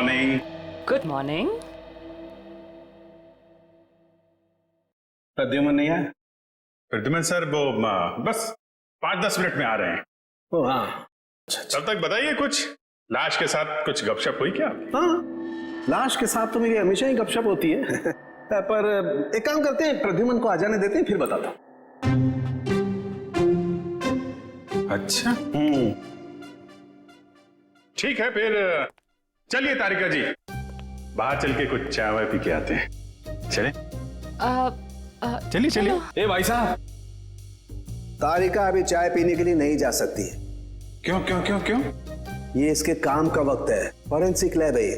Morning. Good morning. Pradyuman नहीं है? Pradyuman sir वो बस 5-10 मिनट में आ रहे हैं। ओ हाँ, तब तक बताइए, कुछ लाश के साथ कुछ गपशप हुई क्या? हाँ, लाश के साथ तो मेरी हमेशा ही गपशप होती है पर एक काम करते हैं, प्रद्युमन को आ जाने देते हैं, फिर बताता हूँ। अच्छा, ठीक है, फिर चलिए तारिका जी, बाहर चल के कुछ चाय वाय पी के आते हैं। चले? चलिए चलिए। ए भाई साहब, तारिका अभी चाय पीने के लिए नहीं जा सकती है। क्यों क्यों क्यों क्यों? ये इसके काम का वक्त है, फॉरेंसिक लैब है ये।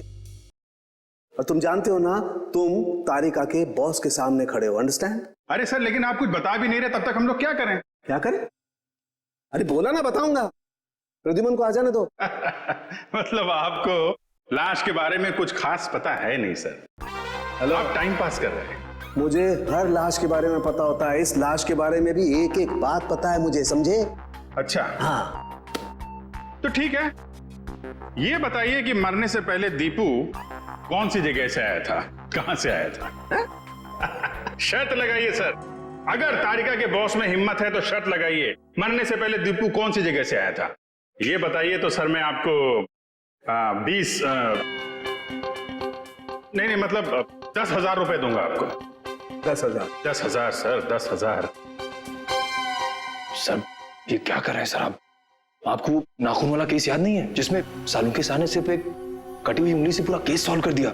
और तुम जानते हो ना, तुम तारिका के बॉस के सामने खड़े हो, अंडरस्टैंड? अरे सर, लेकिन आप कुछ बता भी नहीं रहे, तब तक हम लोग क्या करें? क्या करें? अरे बोला ना, बताऊंगा। प्रद्युमन को आ जाने दो। मतलब आपको लाश के बारे में कुछ खास पता है नहीं सर? हेलो, आप टाइम पास कर रहे हैं। मुझे हर लाश के बारे में पता होता है, इस लाश के बारे में भी एक एक बात पता है मुझे, समझे? अच्छा हाँ, तो ठीक है, ये बताइए कि मरने से पहले दीपू कौन सी जगह से आया था, कहां से आया था? शर्त लगाइए सर, अगर तारिका के बॉस में हिम्मत है तो शर्त लगाइए, मरने से पहले दीपू कौन सी जगह से आया था, ये बताइए तो सर मैं आपको 20 नहीं मतलब 10,000 रुपए दूंगा आपको। 10,000? 10,000 सर, 10,000। सर ये क्या कर रहे हैं सर आप? आपको नाखून वाला केस याद नहीं है जिसमें सालू के सामने सिर्फ एक कटी हुई उंगली से पूरा केस सॉल्व कर दिया?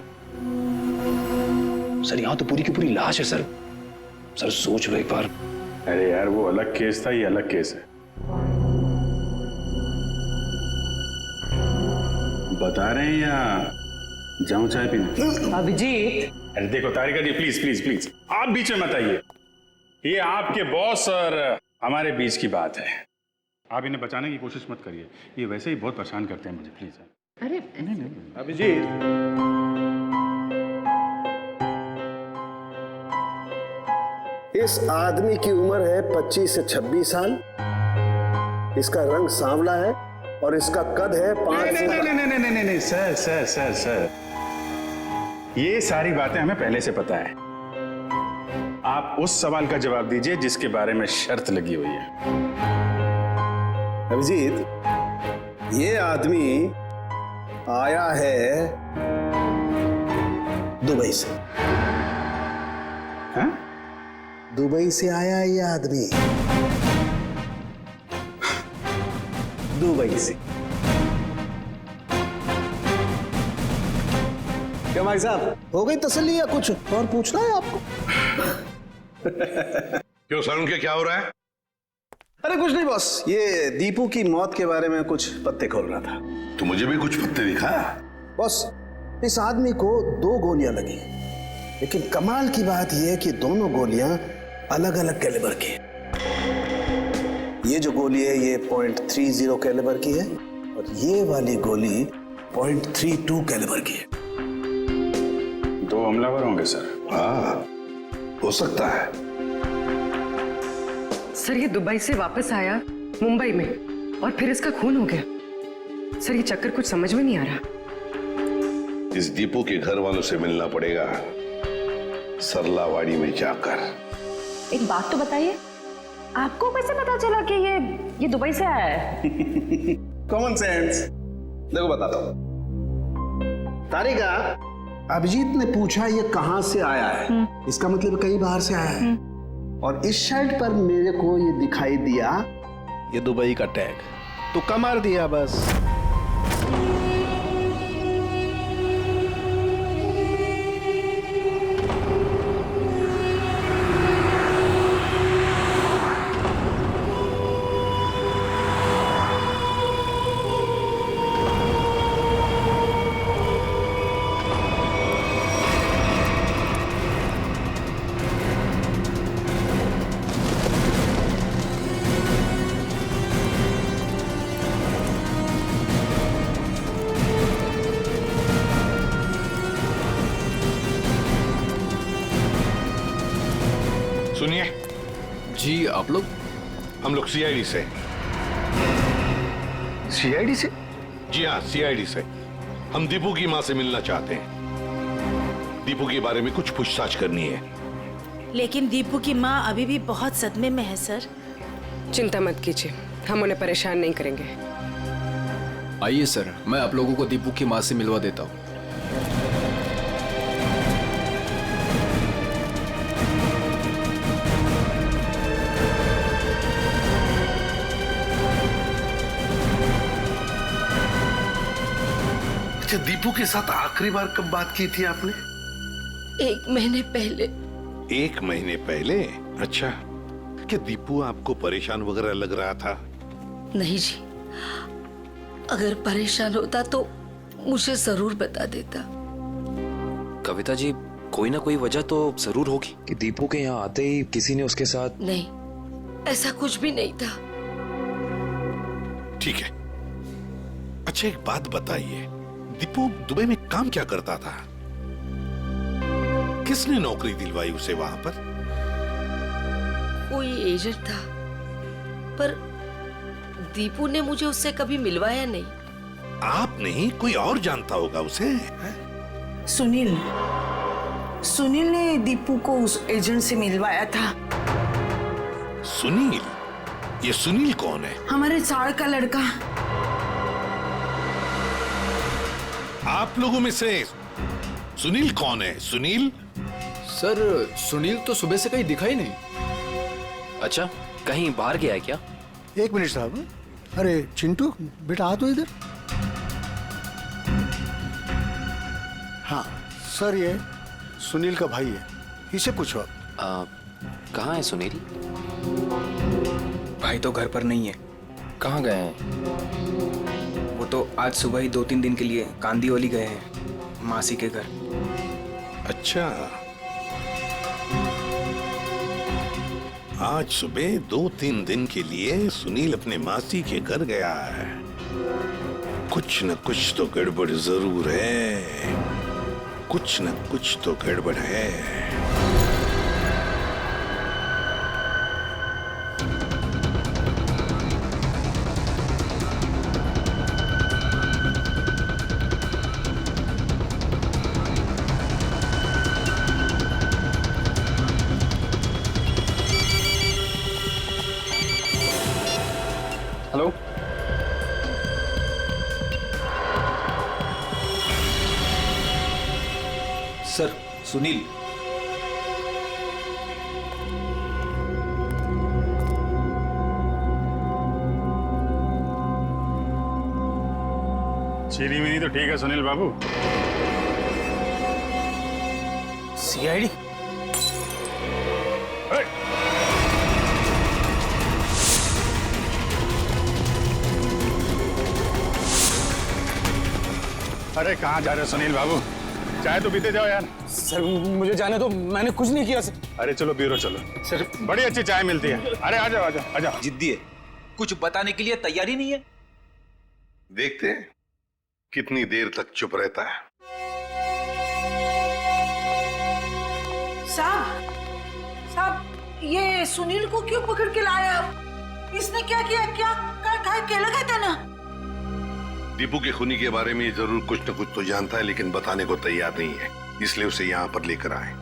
सर यहाँ तो पूरी की पूरी लाश है सर। सर सोच लो एक बार। अरे यार, वो अलग केस था, ये अलग केस है। बता रहे हैं या जाऊं चाय पीने? अभिजीत, अरे देखो तारिका जी, प्लीज प्लीज प्लीज, आप बीच में मत आइए। ये आपके बॉस और हमारे बीच की बात है, आप इन्हें बचाने की कोशिश मत करिए, ये वैसे ही बहुत परेशान करते हैं मुझे, प्लीज। अरे नहीं। अभिजीत, इस आदमी की उम्र है 25 से 26 साल, इसका रंग सांवला है और इसका कद है 5 से... नहीं सर सर सर सर, ये सारी बातें हमें पहले से पता है। आप उस सवाल का जवाब दीजिए जिसके बारे में शर्त लगी हुई है। अभिजीत, ये आदमी आया है दुबई से। हाँ? दुबई से आया है ये आदमी, दुबई से। क्या भाई साहब, हो गई तसल्ली या कुछ और पूछना है आपको? क्यों सर, उनके क्या हो रहा है? अरे कुछ नहीं बॉस, ये दीपू की मौत के बारे में कुछ पत्ते खोल रहा था। तो मुझे भी कुछ पत्ते दिखा। बॉस, इस आदमी को 2 गोलियां लगी, लेकिन कमाल की बात यह है कि दोनों गोलियां अलग अलग कैलिबर की है। ये जो गोली है ये .30 कैलिबर की है और ये वाली गोली .32 कैलिबर की है। 2 हमलावर होंगे सर। हाँ, हो सकता है। सर, ये दुबई से वापस आया मुंबई में और फिर इसका खून हो गया। सर ये चक्कर कुछ समझ में नहीं आ रहा। इस दीपू के घर वालों से मिलना पड़ेगा, सरलावाड़ी में जाकर। एक बात तो बताइए, आपको कैसे पता चला कि ये दुबई से आया है? Common sense. देखो बताता हूं। तारिका, अभिजीत ने पूछा ये कहां से आया है, इसका मतलब कहीं बाहर से आया है। और इस शर्ट पर मेरे को ये दिखाई दिया, ये दुबई का टैग, तुक्का मार दिया बस। सुनिए जी, आप लोग? हम लोग सीआईडी से। सीआईडी से? जी हाँ, सीआईडी से। हम दीपू की माँ से मिलना चाहते हैं। दीपू के बारे में कुछ पूछताछ करनी है। लेकिन दीपू की माँ अभी भी बहुत सदमे में है सर। चिंता मत कीजिए, हम उन्हें परेशान नहीं करेंगे। आइए सर, मैं आप लोगों को दीपू की माँ से मिलवा देता हूँ। अच्छा, दीपू के साथ आखिरी बार कब बात की थी आपने? 1 महीने पहले। 1 महीने पहले? अच्छा, क्या दीपू आपको परेशान वगैरह लग रहा था? नहीं जी, अगर परेशान होता तो मुझे जरूर बता देता। कविता जी, कोई ना कोई वजह तो जरूर होगी कि दीपू के यहाँ आते ही किसी ने उसके साथ। नहीं, ऐसा कुछ भी नहीं था। ठीक है। अच्छा, एक बात बताइए, दीपू दुबई में काम क्या करता था? किसने नौकरी दिलवाई उसे वहां पर? कोई एजेंट था, पर दीपू ने मुझे उससे कभी मिलवाया नहीं। आप नहीं, कोई और जानता होगा उसे? सुनील ने दीपू को उस एजेंट से मिलवाया था। सुनील? ये सुनील कौन है? हमारे साड़ का लड़का। आप लोगों में से सुनील कौन है? सुनील? सर, सुनील तो सुबह से कहीं दिखा ही नहीं। अच्छा, कहीं बाहर गया है क्या? 1 मिनट साहब। अरे चिंटू बेटा, आ तो इधर। हाँ सर, ये सुनील का भाई है, इसे पूछो आप। कहाँ है सुनील? भाई तो घर पर नहीं है। कहाँ गए हैं? वो तो आज सुबह ही 2-3 दिन के लिए कांदीवली गए हैं, मासी के घर। अच्छा, आज सुबह 2-3 दिन के लिए सुनील अपने मासी के घर गया है। कुछ न कुछ तो गड़बड़ जरूर है। कुछ न कुछ तो गड़बड़ है। Hello, sir, Sunil. चीनी मिनी तो ठीक है सुनील बाबू। सीआईडी? अरे कहाँ जा रहे हो सुनील बाबू? चाय तो पीते जाओ यार। सर मुझे जाने दो, मैंने कुछ नहीं किया सर। अरे चलो ब्यूरो चलो, सर बड़ी अच्छी चाय मिलती है। अरे आ जाओ आ जाओ आ जाओ। जिद्दी है, कुछ बताने के लिए तैयारी नहीं है। देखते हैं कितनी देर तक चुप रहता है। साहब, ये सुनील को क्यों पकड़ के लाया आप? इसने क्या किया? क्या लगा था ना? दीपू के खूनी के बारे में जरूर कुछ न कुछ तो जानता है, लेकिन बताने को तैयार नहीं है, इसलिए उसे यहाँ पर लेकर आए।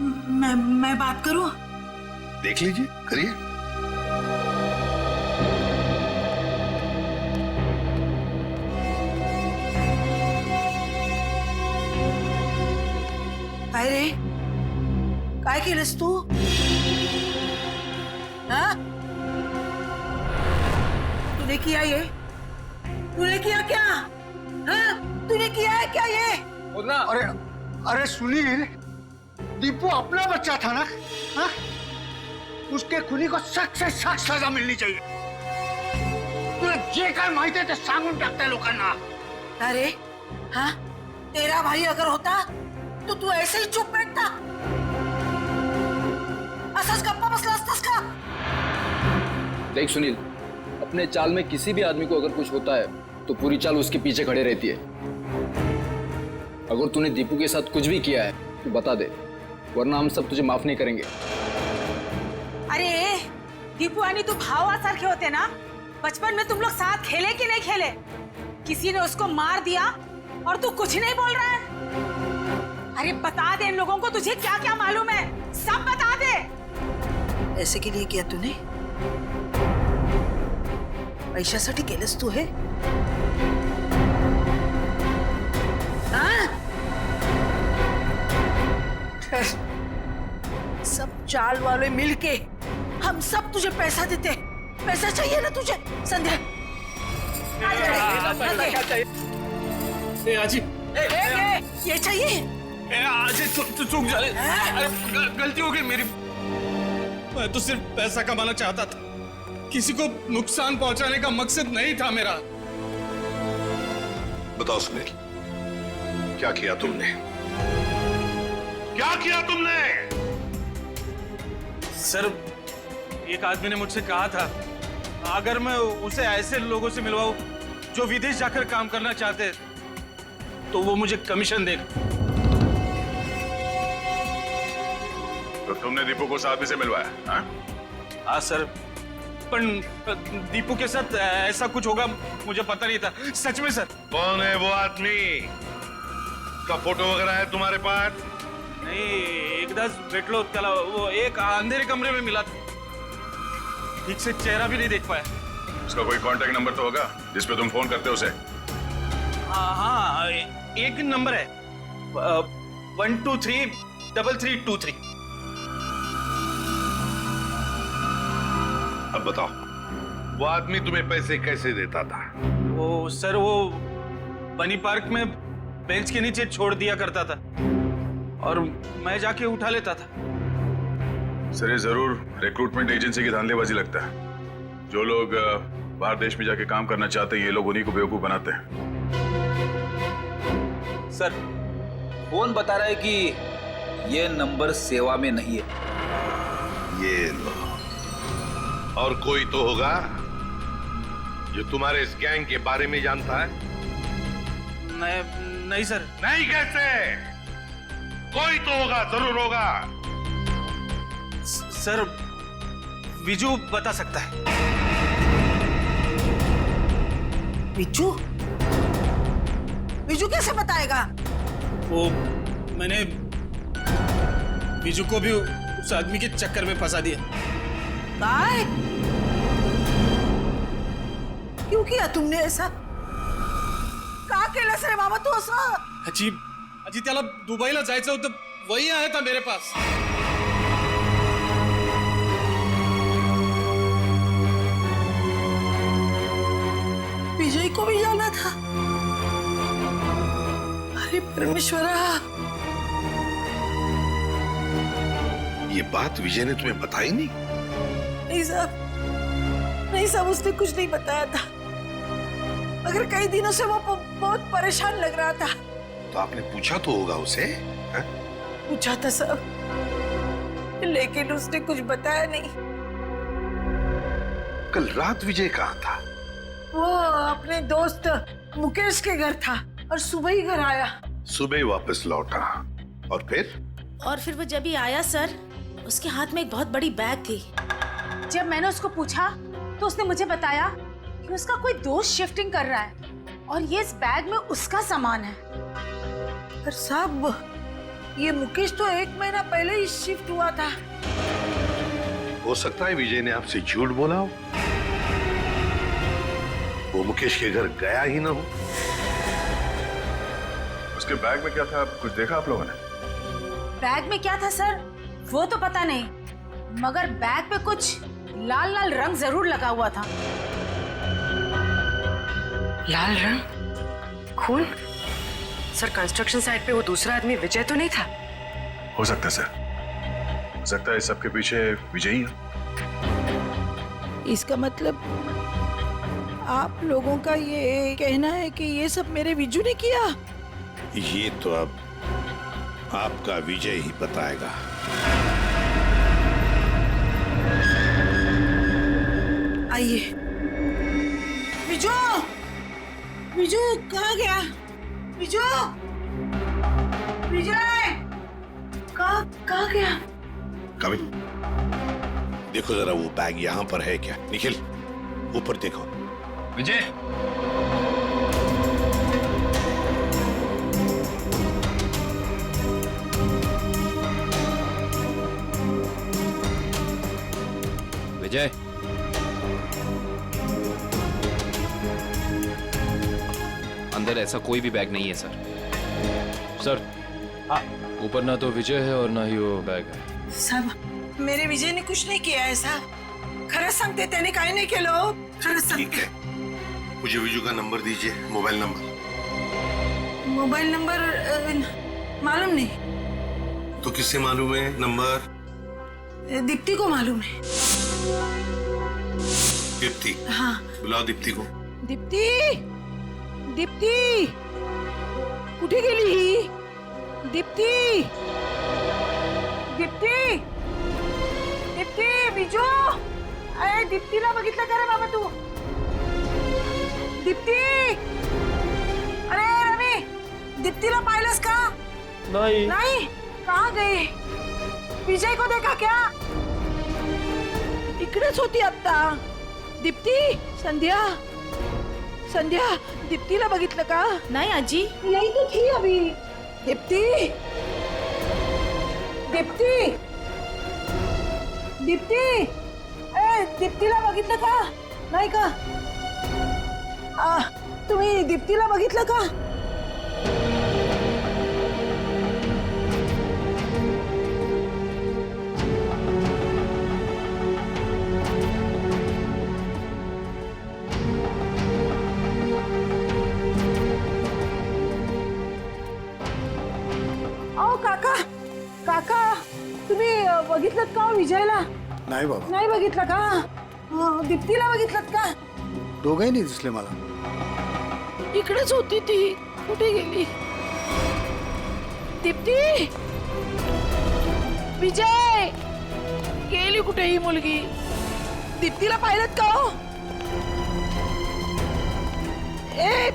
मैं बात करूं? देख लीजिए, करिए। अरे काय केलंस तू? हाँ? तूने किया ये? तूने किया क्या? हाँ? तूने किया है क्या ये? अरे सुनील, दीपू अपना बच्चा था ना? हाँ? उसके खुनी को सख्त से सख्त सजा मिलनी चाहिए। तुला जे काय माहिती आहे ते सांगून टाकताय लोकांना। अरे हाँ, तेरा भाई अगर होता तो तू ऐसे ही चुप बैठता? असंच गप्पा बसला असतास का? देख सुनील, अपने चाल में किसी भी आदमी को अगर कुछ होता है तो पूरी चाल उसके पीछे खड़े रहती है। अगर तूने दीपू के साथ कुछ भी किया है तो बता दे, वरना हम सब तुझे माफ नहीं करेंगे। अरे दीपू आणि तू भावासारखे होते ना? बचपन में तुम लोग साथ खेले कि नहीं खेले? किसी ने उसको मार दिया और तू कुछ नहीं बोल रहा है? अरे बता दे इन लोगों को तुझे क्या क्या मालूम है, सब बता दे। ऐसे के लिए किया तूने? पैशासाठी केलंस तू हे? सब चाल वाले मिलके हम सब तुझे पैसा देते। पैसा चाहिए ना तुझे संध्या? ये चाहिए? चूक जा रहे, गलती हो गई मेरी। मैं तो सिर्फ पैसा कमाना चाहता था, किसी को नुकसान पहुंचाने का मकसद नहीं था मेरा। बताओ सुनील, क्या किया तुमने? क्या किया तुमने? सर, एक आदमी ने मुझसे कहा था अगर मैं उसे ऐसे लोगों से मिलवाऊं जो विदेश जाकर काम करना चाहते हैं, तो वो मुझे कमीशन देगा। तो तुमने दीपू को उस आदमी से मिलवाया? हाँ सर, पर दीपू के साथ ऐसा कुछ होगा मुझे पता नहीं था, सच में सर। कौन है वो आदमी? का फोटो वगैरह है तुम्हारे पास? नहीं, एकदाच भेटलो त्याला, वो एक अंधेरे कमरे में मिला था, ठीक से चेहरा भी नहीं देख पाया। उसका कोई कांटेक्ट नंबर तो होगा जिसपे तुम फोन करते हो उसे? हाँ, एक नंबर है 1233323। अब बताओ, वो आदमी तुम्हें पैसे कैसे देता था? वो सर, वो बनी पार्क में बेंच के नीचे छोड़ दिया करता था और मैं जाके उठा लेता था। सर, ये जरूर रिक्रूटमेंट एजेंसी की धांधलेबाजी लगता है। जो लोग बाहर देश में जाके काम करना चाहते हैं, ये लोग उन्हीं को बेवकूफ बनाते हैं। सर, फोन बता रहा है कि ये नंबर सेवा में नहीं है। ये लो। और कोई तो होगा जो तुम्हारे इस गैंग के बारे में जानता है? नहीं सर। नहीं कैसे? कोई तो होगा, जरूर होगा। सर, विजू बता सकता है। विजू? विजू कैसे बताएगा? वो मैंने विजू को भी उस आदमी के चक्कर में फंसा दिया। काय? क्यों किया तुमने ऐसा? का केलंस रे बाबा तू असं? अजी त्याला दुबईला जायचं होतं, वही आया था मेरे पास। विजय को भी जाना था? अरे परमेश्वरा! ये बात विजय ने तुम्हें बताई नहीं? नहीं साहब, उसने कुछ नहीं बताया था, मगर कई दिनों से वो बहुत परेशान लग रहा था। तो आपने पूछा तो होगा उसे? है? पूछा था साहब, लेकिन उसने कुछ बताया नहीं। कल रात विजय कहाँ था? वो अपने दोस्त मुकेश के घर था और सुबह ही घर आया। सुबह ही वापस लौटा। और फिर वो जब ही आया सर, उसके हाथ में एक बहुत बड़ी बैग थी। जब मैंने उसको पूछा तो उसने मुझे बताया कि उसका कोई दोस्त शिफ्टिंग कर रहा है और ये इस बैग में उसका सामान है। पर साहब, ये मुकेश तो 1 महीना पहले ही शिफ्ट हुआ था। हो सकता है विजय ने आपसे झूठ बोला हो, वो मुकेश के घर गया ही ना हो। उसके बैग में क्या था, कुछ देखा आप लोगों ने? बैग में क्या था सर, वो तो पता नहीं, मगर बैग पे कुछ लाल लाल रंग जरूर लगा हुआ था। लाल रंग? खून? सर, कंस्ट्रक्शन साइट पे वो दूसरा आदमी विजय तो नहीं था? हो सकता है सर, हो सकता है इस सबके पीछे विजय ही है। इसका मतलब आप लोगों का ये कहना है कि ये सब मेरे विजू ने किया? ये तो अब आपका विजय ही बताएगा। आइए। विजू, विजू कहाँ गया? विजू, विजय कहाँ गया? कविन, देखो जरा वो बैग यहाँ पर है क्या? निखिल, ऊपर देखो। विजय, विजय, अंदर ऐसा कोई भी बैग नहीं है सर। सर, ऊपर ना तो विजय है और ना ही वो बैग है। साहब, मेरे विजय ने कुछ नहीं किया है साहब। खरंच सांगते त्याने काही नाही केलं। खरंच सांगते। मुझे विजू का नंबर दीजिए, मोबाइल नंबर। मोबाइल नंबर मालूम नहीं। तो किससे मालूम है नंबर? दीप्ति को मालूम है। दीप्ति? हाँ। बुलाओ दीप्ति को। दीप्ति, दीप्ति, कुठे गेली ही? दीप्ति, दीप्ति, दीप्ति, बिजू, अरे दीप्तीला बघितलं का रे बाबा तू? दीप्ति, अरे रवि, दीप्तीला पाहिलंस का? नहीं। नहीं? कहाँ गई? विजय को देखा क्या? इकडेच होती आता। दीप्ति, संध्या, संध्या, दीप्तीला बघितलं का? नाही आजी, यही तो थी अभी। दीप्ति, दीप्ति, दीप्ति, ए दीप्तीला बघितलं का? नाही का? तुम्ही दीप्तीला बघितलं का? काका, काका, तुम्ही बघितलं का विजयला? नाही बाबा, नाही बघितलं का? दीप्तीला बघितलं का? दोघंही नाही दिसले मला. इकडेच होती ती. कुठे गेली? दीप्ती, विजय, गेली कुठे ही मुलगी? दीप्तीला पाहिलत का हो? ए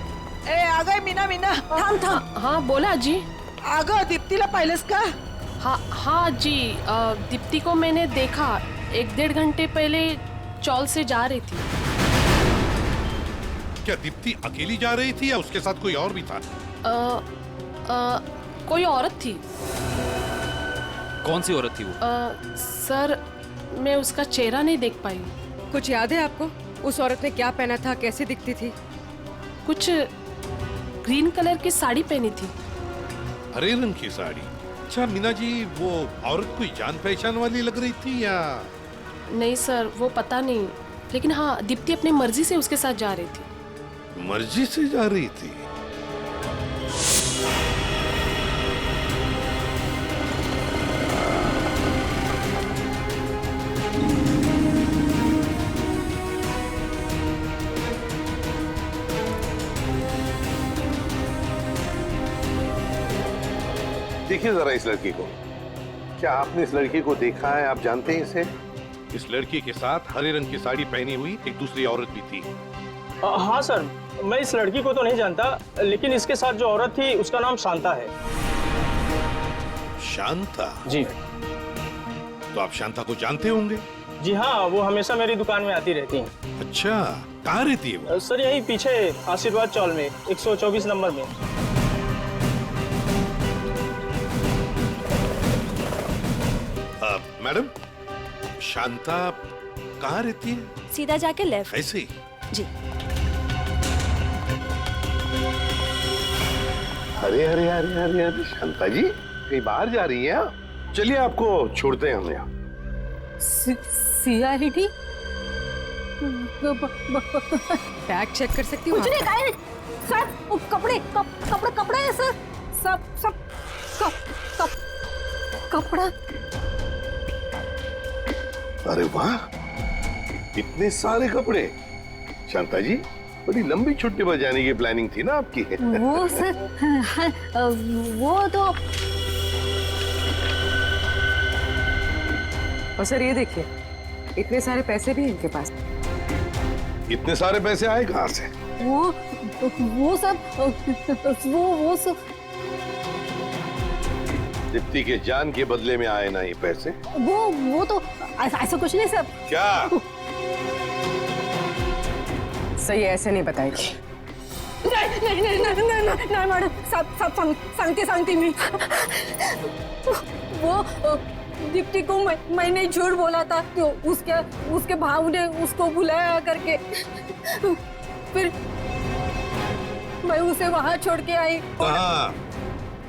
ए अगं मीना, मीना थांब थांब. हाँ बोला आजी. अगं दीप्तीला पाहिलंस का? हाँ जी, दीप्ति को मैंने देखा 1-1.5 घंटे पहले चौल से जा रही थी। क्या दीप्ति अकेली जा रही थी या उसके साथ कोई और भी था? कोई औरत थी। कौन सी औरत थी वो? सर, मैं उसका चेहरा नहीं देख पाई। कुछ याद है आपको? उस औरत ने क्या पहना था, कैसी दिखती थी? कुछ ग्रीन कलर की साड़ी पहनी थी। हरे रंग की साड़ी? अच्छा मीना जी, वो औरत कोई जान पहचान वाली लग रही थी या? नहीं सर, वो पता नहीं, लेकिन हाँ दीप्ति अपनी मर्जी से उसके साथ जा रही थी। मर्जी से जा रही थी? देखिए जरा इस लड़की को. क्या आपने इस लड़की को देखा है? आप जानते हैं इसे? इस लड़की के साथ हरे रंग की साड़ी पहनी हुई एक दूसरी औरत भी थी. हाँ सर, मैं इस लड़की को तो नहीं जानता, लेकिन इसके साथ जो औरत थी उसका नाम शांता है। शांता? जी। तो आप शांता को जानते होंगे? जी हाँ, वो हमेशा मेरी दुकान में आती रहती हैं। अच्छा, कहाँ रहती है वो? सर यही पीछे आशीर्वाद चौल में 124 नंबर में। मैडम, शांता कहाँ रहती है? सीधा जाके लेफ्ट। ऐसे ही? जी। अरे अरे अरे अरे अरे शांता जी, कहीं बाहर जा रही हैं? चलिए आपको छोड़ते हैं हम यहाँ। सीआईडी? बैग चेक कर सकती हूँ? कुछ नहीं गाइड सर, वो कपड़े कपड़े हैं सर, सब कपड़ा। अरे वाह, इतने सारे कपड़े! शांता जी, बड़ी लंबी छुट्टी पर जाने की प्लानिंग थी ना आपकी? वो सर, वो तो। और सर ये देखिए, इतने सारे पैसे भी इनके पास। इतने सारे पैसे आए कहाँ से? वो सब दीप्ति के जान के बदले में आए ना ये पैसे? वो तो ऐसा कुछ नहीं सर। क्या? सही ऐसे नहीं बताएगी। नहीं मैडम, सब सांगते मी। दीप्ति को मैंने झूठ बोला था, तो उसके भाव ने उसको बुलाया करके फिर मैं उसे वहाँ छोड़ के आई।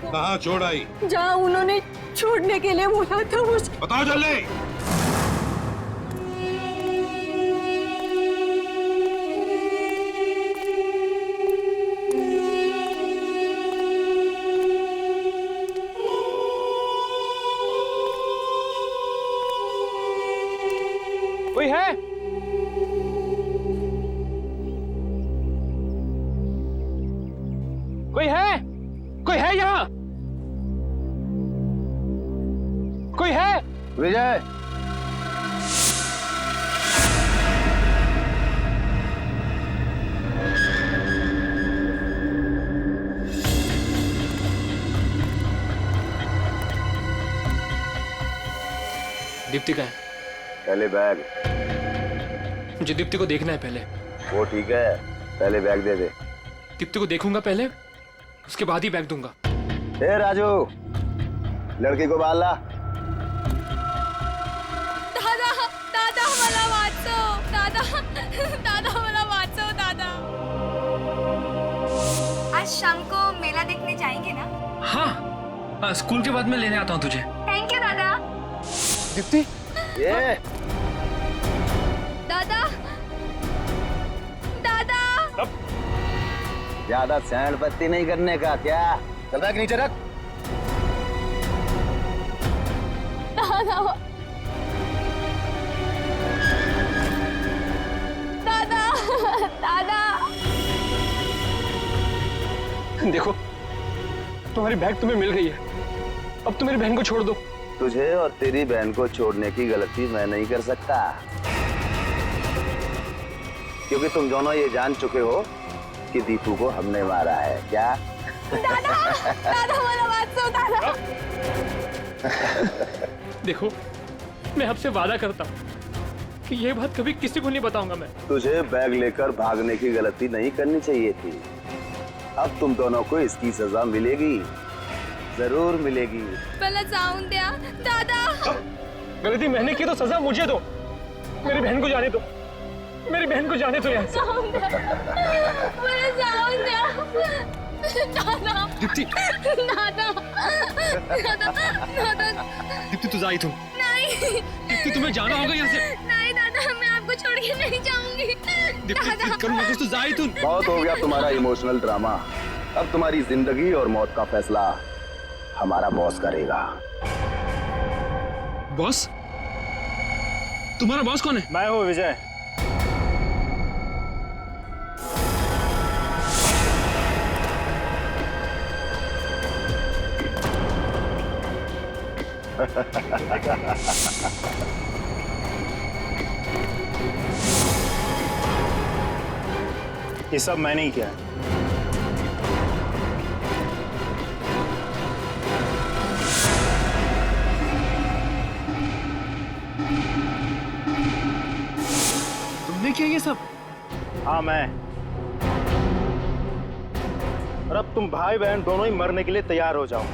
कहाँ छोड़ आई? जहाँ उन्होंने छोड़ने के लिए बोला था मुझे। बताओ जल्दी। कोई है? कोई है? कोई है यहाँ? कोई है? विजय, दीप्ति का है? पहले बैग। मुझे दीप्ति को देखना है पहले। वो ठीक है, पहले बैग दे दे। दीप्ति को देखूंगा पहले, उसके बाद ही बैग दूंगा। ए राजू, लड़की को बाल ला। दादा, दादा मला वाचव, दादा, दादा मला वाचव, दादा। आज शाम को मेला देखने जाएंगे ना? हाँ, स्कूल के बाद मैं लेने आता हूँ तुझे। थैंक यू दादा। दीप्ति, ये दादा, दादा। ज्यादा सैंड पत्ती नहीं करने का क्या? चल बैग नीचे रख। दादा, दादा, दादा। देखो, तुम्हारी बैग तुम्हें मिल गई है, अब तुम मेरी बहन को छोड़ दो। तुझे और तेरी बहन को छोड़ने की गलती मैं नहीं कर सकता, क्योंकि तुम दोनों ये जान चुके हो कि दीपू को हमने मारा है। क्या? दादा, दादा मला वाचव, दादा। देखो, मैं आपसे वादा करता हूँ कि ये बात कभी किसी को नहीं बताऊंगा मैं। तुझे बैग लेकर भागने की गलती नहीं करनी चाहिए थी। अब तुम दोनों को इसकी सजा मिलेगी, जरूर मिलेगी। पहले जाऊं द्या, दादा। गलती मैंने की तो सजा मुझे दो। मेरी बहन को जाने दो, मेरी बहन को जाने दो यहाँ से। पहले जाऊं द्या, दादा। दीप्ति, दादा, दादा, दादा। दीप्ति तू जाई तू। नहीं। दीप्ति तुम्हें जाना होगा यहाँ से। नहीं दादा, मैं आपको छोड़ के नहीं जाऊंगी। दीप्ति करूँगा कुछ तो जाई तू। बहुत हो गया तुम्हारा इमोशनल ड्रामा। अब तुम्हारी जिंदगी और मौत का फैसला हमारा बॉस करेगा। बॉस? तुम्हारा बॉस कौन है? मैं हूँ विजय। ये सब मैंने ही किया है। तुमने किया ये सब? हाँ मैं। और अब तुम भाई बहन दोनों ही मरने के लिए तैयार हो जाओ।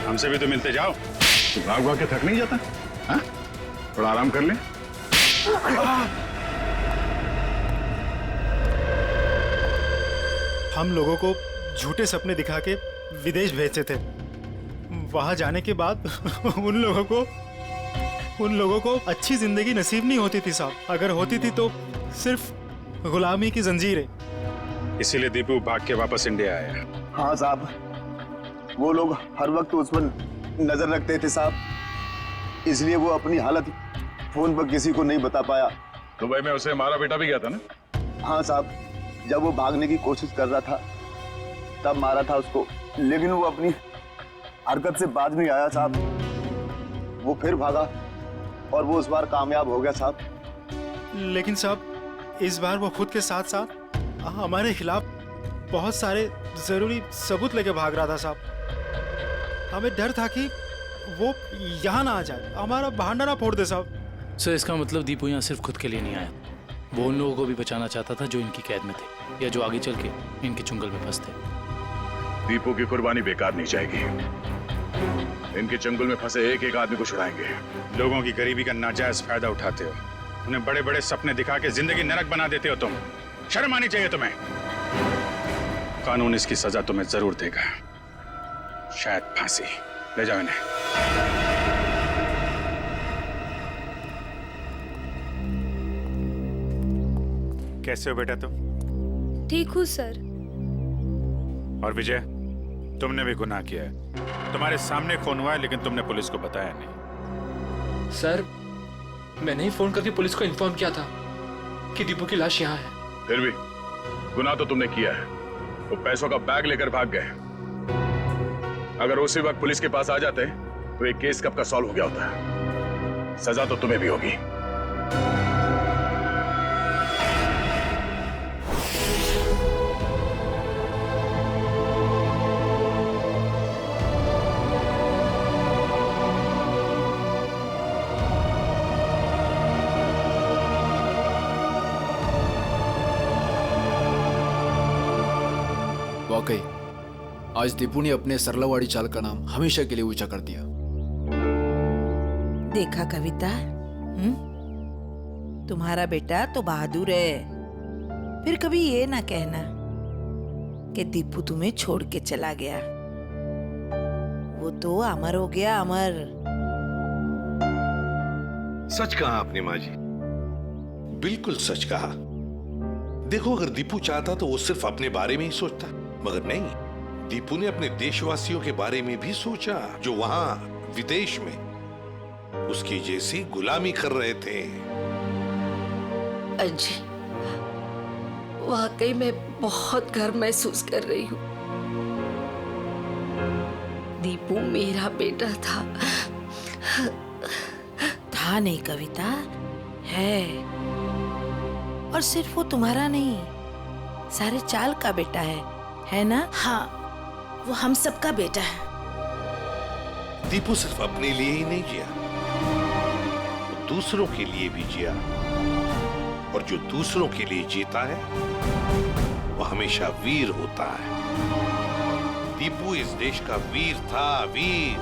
हमसे भी तो मिलते जाओ। तो भाग भाग के थक नहीं जाता? हाँ? थोड़ा आराम कर ले। हम लोगों को झूठे सपने दिखा के विदेश भेजते थे। वहां जाने के बाद उन लोगों को अच्छी जिंदगी नसीब नहीं होती थी साहब। अगर होती थी तो सिर्फ गुलामी की जंजीरें। इसीलिए दीपू भाग के वापस इंडिया आया। हाँ साहब, वो लोग हर वक्त उस पर नजर रखते थे साहब, इसलिए वो अपनी हालत फोन पर किसी को नहीं बता पाया। दुबई में उसे मारा बेटा भी गया था ना? हाँ साहब, जब वो भागने की कोशिश कर रहा था तब मारा था उसको, लेकिन वो अपनी हरकत से बाज नहीं आया साहब। वो फिर भागा और वो उस बार कामयाब हो गया साहब। लेकिन साहब इस बार वो खुद के साथ साथ हमारे खिलाफ बहुत सारे जरूरी सबूत लेके भाग रहा था साहब। हमें डर था कि वो यहाँ ना आ जाए, हमारा भांडा ना फोड़ दे साहब। सर इसका मतलब दीपू यहाँ सिर्फ खुद के लिए नहीं आया, वो उन लोगों को भी बचाना चाहता था जो इनकी कैद में थे या जो आगे चल के इनके चुंगल में फंसते। दीपू की कुर्बानी बेकार नहीं जाएगी। इनके चंगुल में फंसे एक एक आदमी को छुड़ाएंगे। लोगों की गरीबी का नाजायज फायदा उठाते हो, उन्हें बड़े बड़े सपने दिखा के जिंदगी नरक बना देते हो तुम। शर्म आनी चाहिए तुम्हें। कानून इसकी सजा तुम्हें जरूर देगा, शायद फांसी। ले जाओ इन्हें। कैसे हो बेटा तुम? ठीक हूँ सर। और विजय, तुमने भी गुनाह किया है। तुम्हारे सामने खून हुआ है लेकिन तुमने पुलिस को बताया नहीं। सर मैंने ही फोन करके पुलिस को इन्फॉर्म किया था कि दीपू की लाश यहाँ है। फिर भी गुनाह तो तुमने किया है। वो पैसों का बैग लेकर भाग गए। अगर उसी वक्त पुलिस के पास आ जाते तो ये केस कब का सॉल्व हो गया होता। सजा तो तुम्हें भी होगी। वाकई आज दीपू ने अपने सरलावाड़ी चाल का नाम हमेशा के लिए ऊंचा कर दिया। देखा कविता, तुम्हारा बेटा तो बहादुर है। फिर कभी ये ना कहना कि दीपू तुम्हें छोड़ के चला गया। वो तो अमर हो गया, अमर। सच कहा आपने माँ जी, बिल्कुल सच कहा। देखो अगर दीपू चाहता तो वो सिर्फ अपने बारे में ही सोचता, मगर नहीं, दीपू ने अपने देशवासियों के बारे में भी सोचा जो वहां विदेश में उसकी जैसी गुलामी कर रहे थे। अजी वाकई मैं बहुत गर्व महसूस कर रही हूँ। दीपू मेरा बेटा था। था नहीं कविता, है। और सिर्फ वो तुम्हारा नहीं, सारे चाल का बेटा है ना? हाँ, वो हम सबका बेटा है। दीपू सिर्फ अपने लिए ही नहीं जिया, वो दूसरों के लिए भी जिया। और जो दूसरों के लिए जीता है वो हमेशा वीर होता है। दीपू इस देश का वीर था, वीर।